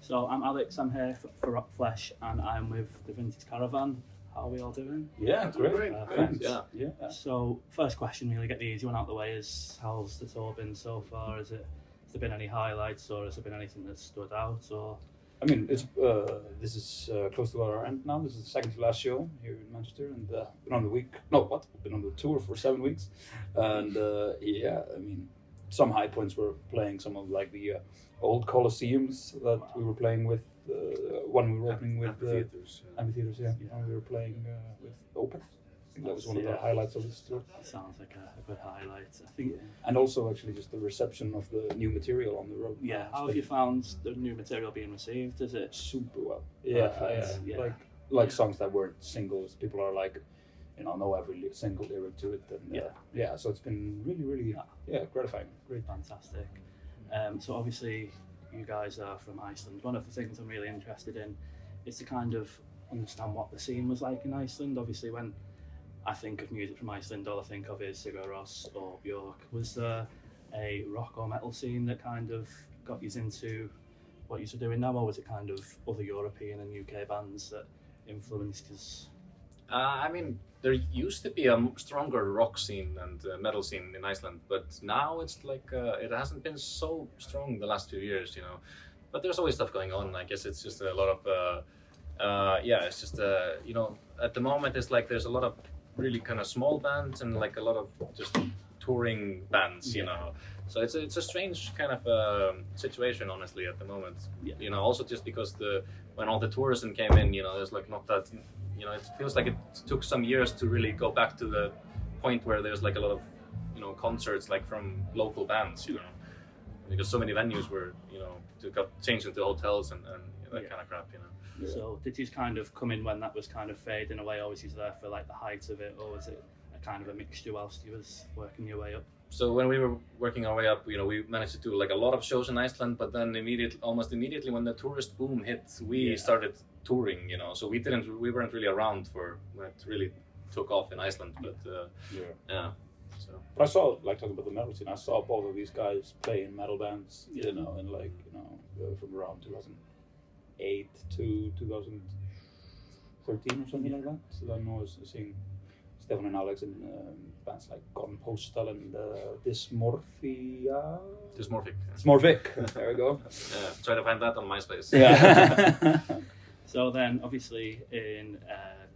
So I'm Alex, I'm here for Rock Flesh, and I'm with the Vintage Caravan. How are we all doing? Yeah, great. Thanks. Yeah. So first question, really get the easy one out of the way, is how's the tour been so far? Has there been any highlights, or has there been anything that stood out? Or I mean, it's this is close to our end now. This is the second to last show here in Manchester, and been on the been on the tour for 7 weeks, and I mean, some high points were playing some of like the old Colosseums that we were playing with. One we were opening with amphitheaters. And we were playing with Open. I think that was one of the highlights of this tour. Sounds like a good highlight. I think, and also actually just the reception of the new material on the road. Yeah, how have you found the new material being received? Is it super well? Yeah. Like songs that weren't singles. People are like, know every single lyric to it, and so it's been really gratifying. Great, fantastic. So obviously, you guys are from Iceland. One of the things I'm really interested in is to kind of understand what the scene was like in Iceland. Obviously, when I think of music from Iceland, all I think of is Sigur Rós or Björk. Was there a rock or metal scene that kind of got you into what you're doing now, or was it kind of other European and UK bands that influenced us? I mean, there used to be a stronger rock scene and metal scene in Iceland, but now it's like it hasn't been so strong the last few years, But there's always stuff going on. I guess it's just a lot of, it's just at the moment it's like there's a lot of really kind of small bands and like a lot of just touring bands, So it's a strange kind of situation, honestly, at the moment. Yeah. Also just because when all the tourism came in, there's like not that. It feels like it took some years to really go back to the point where there's like a lot of, concerts like from local bands, because so many venues were, got changed into hotels and that kind of crap, Yeah. So did you kind of come in when that was kind of fading away, or was you there for like the height of it, or was it a kind of a mixture whilst you was working your way up? So when we were working our way up, we managed to do like a lot of shows in Iceland, but then almost immediately when the tourist boom hit, we started touring, so we weren't really around for when it really took off in Iceland, but so. But I saw, like talking about the metal scene, I saw both of these guys play in metal bands, in from around 2008 to 2013 or something like that. So then I was seeing Stefan and Alex in bands like Gone Postal and Dysmorphic. There we go. Try to find that on MySpace. Yeah. So then, obviously, in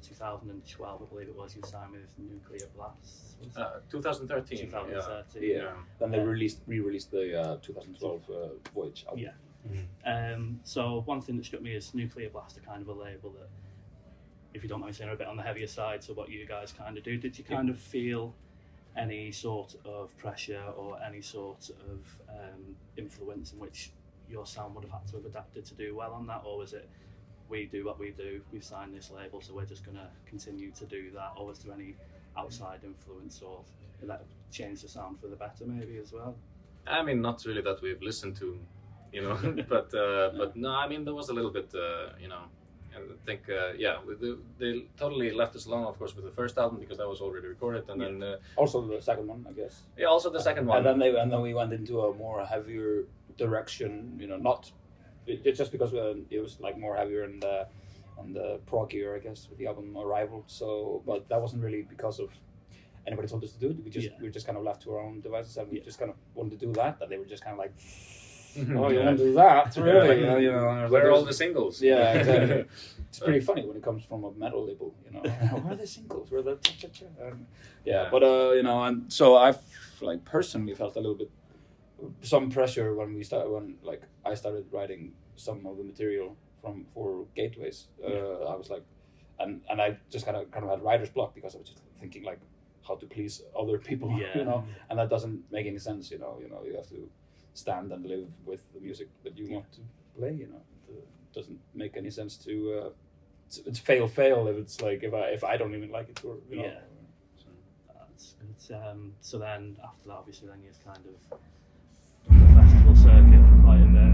2012, I believe it was, you signed with Nuclear Blast. 2013. 2013. Yeah. Then they re-released the 2012 Voyage album. Yeah. Mm-hmm. So one thing that struck me is Nuclear Blast are kind of a label that, if you don't mind me saying, are a bit on the heavier side to what you guys kind of do. Did you kind of feel any sort of pressure or any sort of influence in which your sound would have had to have adapted to do well on that, or was it, we do what we do, we've signed this label, so we're just going to continue to do that, or was there any outside influence, or did that change the sound for the better maybe as well? I mean, not really that we've listened to, but no, I mean, there was a little bit, I think, they totally left us alone, of course, with the first album, because that was already recorded, and then also the second one, I guess. Yeah, also the second one. And then we went into a more heavier direction, not just because it was like more heavier and the proggier, I guess, with the album Arrival. So, but that wasn't really because of anybody told us to do it. We were just kind of left to our own devices, and we just kind of wanted to do that. And they were just kind of like, "Oh, you want to do that, really?" Where are all the singles? Yeah, exactly. It's pretty funny when it comes from a metal label, Where are the singles? Where are the But and so I've like personally felt a little bit some pressure when I started writing some of the material for Gateways. I was like, and I just kind of had writer's block because I was just thinking like how to please other people, and that doesn't make any sense, you have to stand and live with the music that you want to play, It doesn't make any sense to it's fail if it's like if I don't even like it, or Yeah. So that's good. So then after that, obviously, then you've kind of done the festival circuit for quite a bit.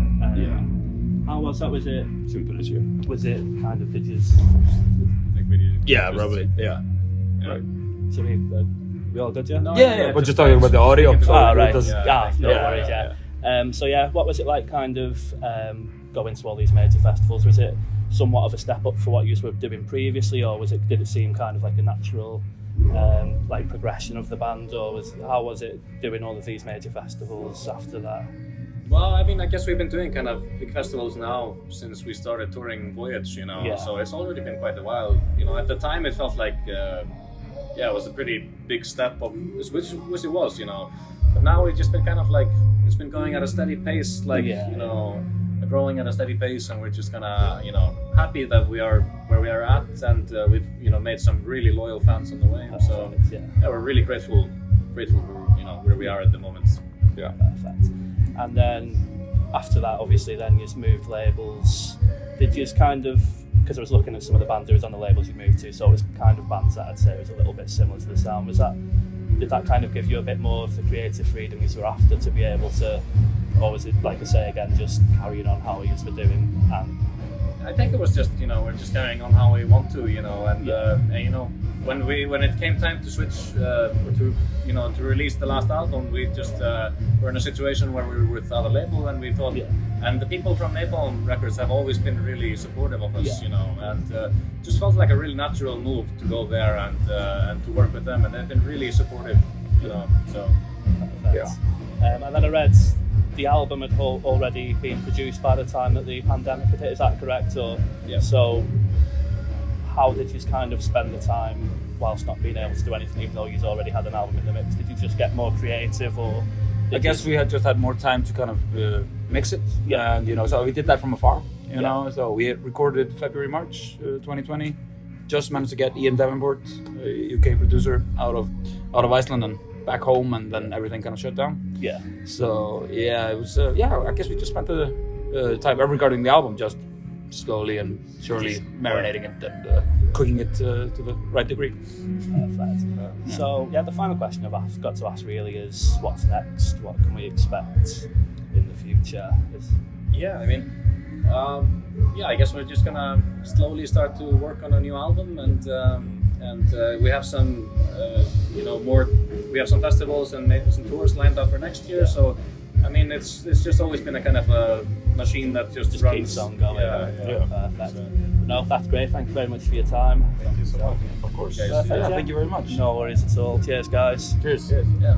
How was that? Was it super this year? Was it kind of did you? Probably. Yeah. Right. So we all good, yeah? No, We're just talking about the audio. Right. No worries. Yeah. So what was it like, kind of going to all these major festivals? Was it somewhat of a step up for what you were doing previously, or did it seem kind of like a natural like progression of the band, or how was it doing all of these major festivals after that? Well, I mean, I guess we've been doing kind of big festivals now since we started touring Voyage, you know. Yeah. So it's already been quite a while. You know, at the time it felt like, it was a pretty big step of which it was, you know. But now it's just been kind of like it's been going at a steady pace, like you know, growing at a steady pace, and we're just gonna, you know, happy that we are where we are at, and we've, you know, made some really loyal fans on the way. So we're really grateful for, you know, where we are at the moment. Yeah. Perfect. And then after that, obviously, then you moved labels. Did you just kind of, because I was looking at some of the bands who was on the labels you moved to, so it was kind of bands that I'd say was a little bit similar to the sound. Did that kind of give you a bit more of the creative freedom you were after to be able to, or was it, like I say again, just carrying on how you were doing? And I think it was just, you know, we're just carrying on how we want to, you know, and you know, when it came time to switch to, you know, to release the last album, we just were in a situation where we were without a label, and we thought, and the people from Napalm Records have always been really supportive of us, you know, and just felt like a really natural move to go there and to work with them, and they've been really supportive, you know. So and then I read the album had already been produced by the time that the pandemic had hit. Is that correct? Or so how did you kind of spend the time whilst not being able to do anything, even though you'd already had an album in the mix? Did you just get more creative, or? I guess we had just had more time to kind of mix it, and you know, so we did that from afar. You know, so we had recorded February, March 2020. Just managed to get Ian Davenport, a UK producer, out of Iceland and back home, and then everything kind of shut down. Yeah. So it was. I guess we just spent the time regarding the album just slowly and surely marinating it and cooking it to the right degree. Perfect. So the final question I've got to ask really is, what's next? What can we expect in the future? I mean, I guess we're just gonna slowly start to work on a new album, and we have some, you know, we have some festivals and maybe some tours lined up for next year. So, I mean, it's just always been a kind of a machine that just runs. Keeps on going. Perfect. So, no, that's great. Thank you very much for your time. Thank you so much. Of course. Perfect. Thank you very much. No worries at all. Cheers, guys. Cheers. Yeah.